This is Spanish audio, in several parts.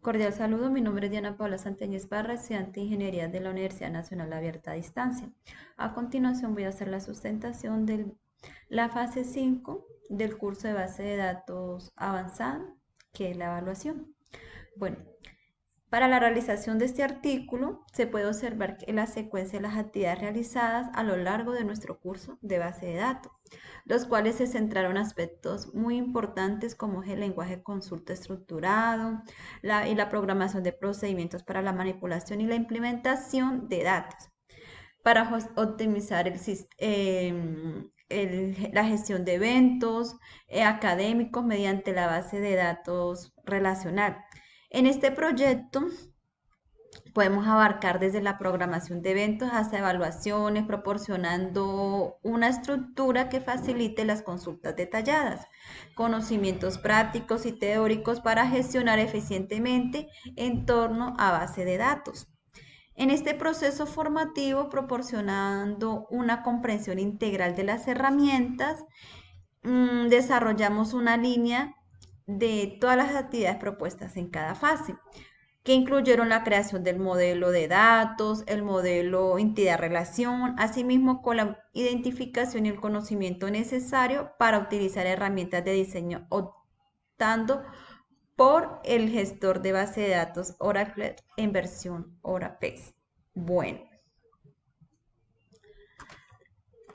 Cordial saludo, mi nombre es Diana Paula Santeñez Barra, estudiante de Ingeniería de la Universidad Nacional Abierta a Distancia. A continuación voy a hacer la sustentación de la fase 5 del curso de base de datos avanzada, que es la evaluación. Bueno, para la realización de este artículo se puede observar que la secuencia de las actividades realizadas a lo largo de nuestro curso de base de datos, los cuales se centraron en aspectos muy importantes como es el lenguaje de consulta estructurado y la programación de procedimientos para la manipulación y la implementación de datos para optimizar la gestión de eventos académicos mediante la base de datos relacional. En este proyecto podemos abarcar desde la programación de eventos hasta evaluaciones, proporcionando una estructura que facilite las consultas detalladas, conocimientos prácticos y teóricos para gestionar eficientemente en torno a base de datos. En este proceso formativo, proporcionando una comprensión integral de las herramientas, desarrollamos una línea de todas las actividades propuestas en cada fase, que incluyeron la creación del modelo de datos, el modelo entidad-relación, asimismo con la identificación y el conocimiento necesario para utilizar herramientas de diseño, optando por el gestor de base de datos Oracle en versión Orapex. Bueno,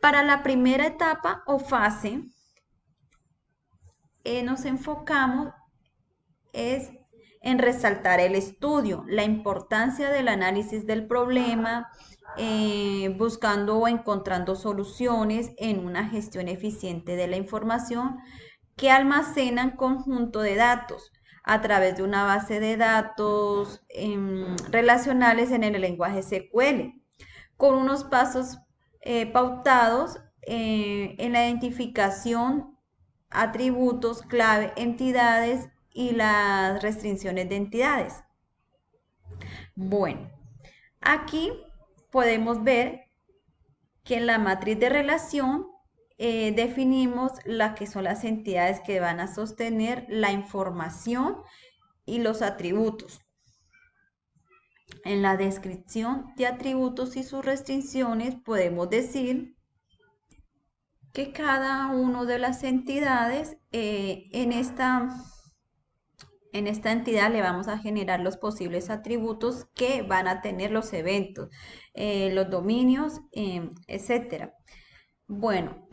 para la primera etapa o fase, nos enfocamos es en resaltar el estudio, la importancia del análisis del problema, buscando o encontrando soluciones en una gestión eficiente de la información que almacena un conjunto de datos a través de una base de datos relacionales en el lenguaje SQL, con unos pasos pautados en la identificación, atributos, clave, entidades y las restricciones de entidades. Bueno, aquí podemos ver que en la matriz de relación definimos las que son las entidades que van a sostener la información y los atributos. En la descripción de atributos y sus restricciones podemos decir que cada una de las entidades en esta entidad le vamos a generar los posibles atributos que van a tener los eventos, los dominios, etcétera. Bueno,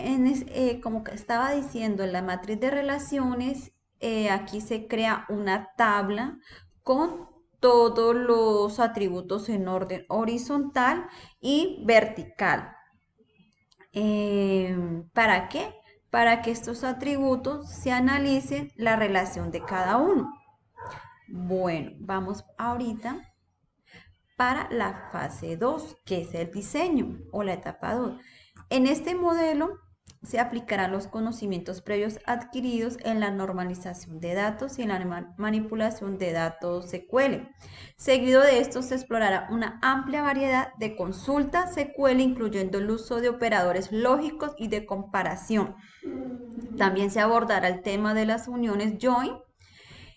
como que estaba diciendo, en la matriz de relaciones, aquí se crea una tabla con todos los atributos en orden horizontal y vertical. ¿Para qué? Para que estos atributos se analicen la relación de cada uno. Bueno, vamos ahorita para la fase 2, que es el diseño o la etapa 2. En este modelo se aplicarán los conocimientos previos adquiridos en la normalización de datos y en la manipulación de datos SQL. Seguido de esto se explorará una amplia variedad de consultas SQL, incluyendo el uso de operadores lógicos y de comparación. También se abordará el tema de las uniones join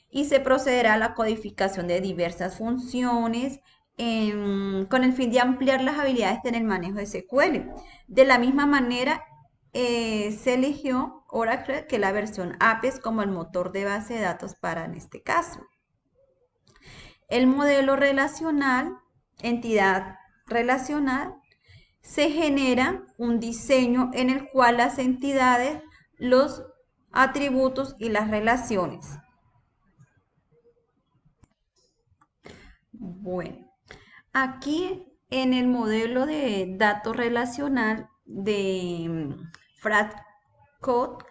y se procederá a la codificación de diversas funciones con el fin de ampliar las habilidades en el manejo de SQL. De la misma manera, se eligió Oracle, que es la versión APES, como el motor de base de datos para en este caso. El modelo relacional, entidad relacional, se genera un diseño en el cual las entidades, los atributos y las relaciones. Bueno, aquí en el modelo de datos relacional de FRATCode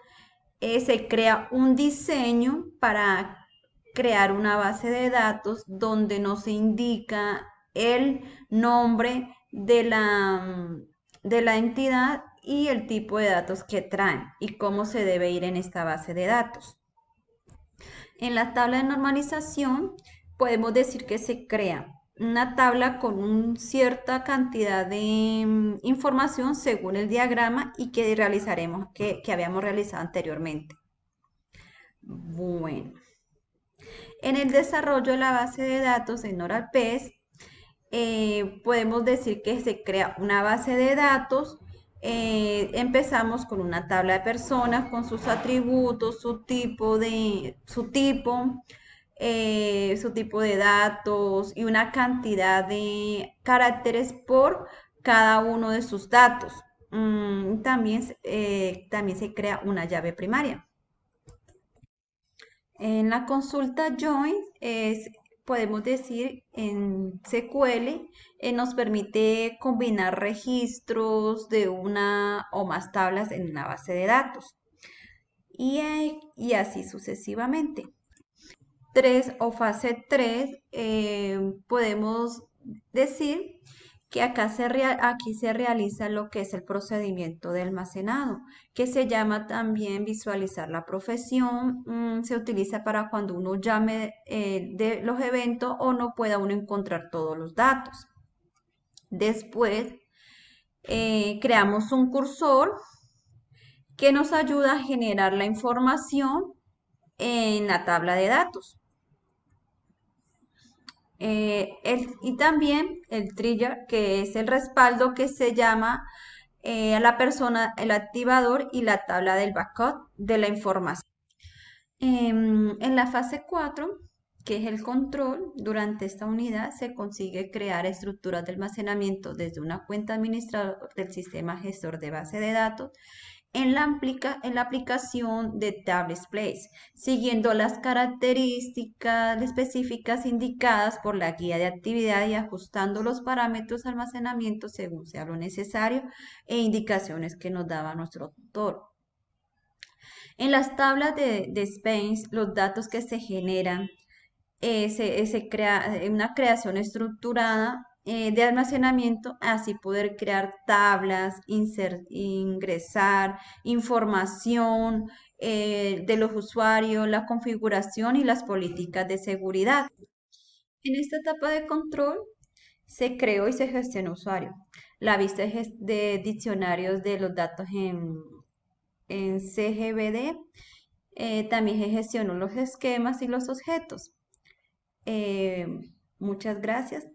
se crea un diseño para crear una base de datos donde nos indica el nombre de la entidad y el tipo de datos que traen y cómo se debe ir en esta base de datos. En la tabla de normalización podemos decir que se crea una tabla con una cierta cantidad de información según el diagrama y que realizaremos, que habíamos realizado anteriormente. Bueno, En el desarrollo de la base de datos en OralPES, podemos decir que se crea una base de datos. Empezamos con una tabla de personas con sus atributos, su tipo de datos y una cantidad de caracteres por cada uno de sus datos. También se crea una llave primaria. En la consulta join podemos decir en SQL, nos permite combinar registros de una o más tablas en una base de datos y así sucesivamente. 3 o fase 3, podemos decir que aquí se realiza lo que es el procedimiento de almacenado, que se llama también visualizar la profesión. Se utiliza para cuando uno llame de los eventos o no pueda uno encontrar todos los datos. Después, creamos un cursor que nos ayuda a generar la información en la tabla de datos. Y también el trigger, que es el respaldo que se llama a la persona, el activador y la tabla del backup de la información. En la fase 4, que es el control, durante esta unidad se consigue crear estructuras de almacenamiento desde una cuenta administrador del sistema gestor de base de datos en la aplicación de Tables Place, siguiendo las características específicas indicadas por la guía de actividad y ajustando los parámetros de almacenamiento según sea lo necesario e indicaciones que nos daba nuestro tutor. En las tablas de Spence, los datos que se generan se crea una creación estructurada de almacenamiento, así poder crear tablas, ingresar información de los usuarios, la configuración y las políticas de seguridad. En esta etapa de control se creó y se gestionó usuario. La vista de diccionarios de los datos en CGBD. También se gestionó los esquemas y los objetos. Eh, Muchas gracias.